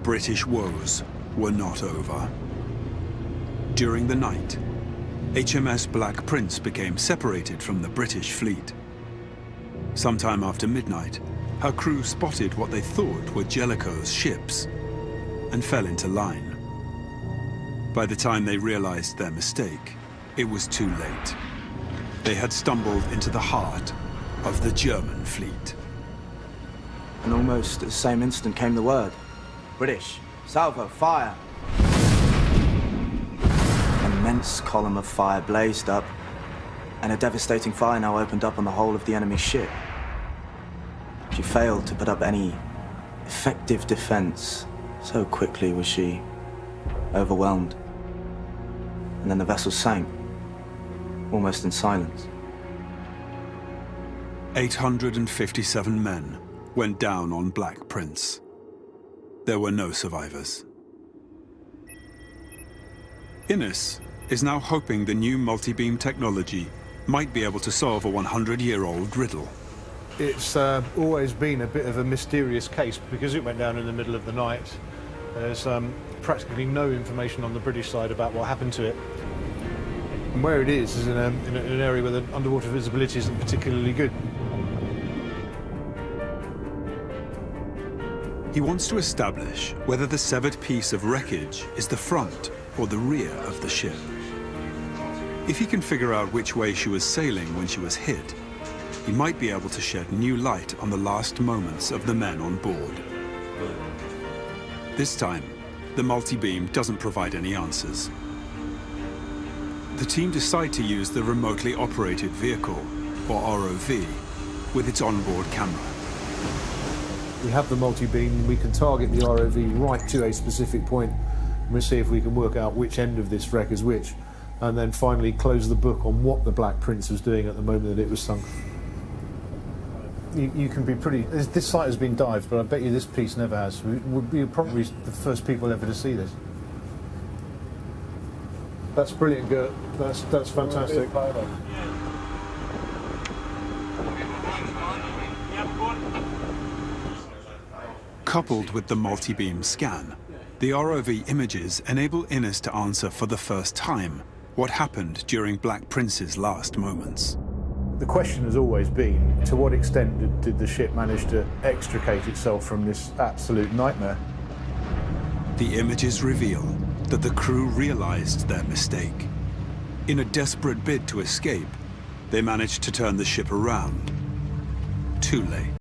British woes were not over. During the night, HMS Black Prince became separated from the British fleet. Sometime after midnight, her crew spotted what they thought were Jellicoe's ships and fell into line. By the time they realized their mistake, it was too late. They had stumbled into the heart of the German fleet. And almost at the same instant came the word. British, salvo, fire! An immense column of fire blazed up, and a devastating fire now opened up on the whole of the enemy's ship. She failed to put up any effective defense. So quickly was she overwhelmed. And then the vessel sank, almost in silence. 857 men went down on Black Prince. There were no survivors. Innes is now hoping the new multi-beam technology might be able to solve a 100-year-old riddle. It's always been a bit of a mysterious case because it went down in the middle of the night. There's practically no information on the British side about what happened to it. And where it is in an area where the underwater visibility isn't particularly good. He wants to establish whether the severed piece of wreckage is the front or the rear of the ship. If he can figure out which way she was sailing when she was hit, he might be able to shed new light on the last moments of the men on board. This time, the multi-beam doesn't provide any answers. The team decide to use the remotely operated vehicle, or ROV, with its onboard camera. We have the multi-beam, we can target the ROV right to a specific point, and we'll see if we can work out which end of this wreck is which, and then finally close the book on what the Black Prince was doing at the moment that it was sunk. You can be pretty... This site has been dived, but I bet you this piece never has. We're probably the first people ever to see this. That's brilliant, Gert. That's fantastic. Coupled with the multi-beam scan, the ROV images enable Innes to answer for the first time what happened during Black Prince's last moments. The question has always been, to what extent did the ship manage to extricate itself from this absolute nightmare? The images reveal that the crew realized their mistake. In a desperate bid to escape, they managed to turn the ship around. Too late.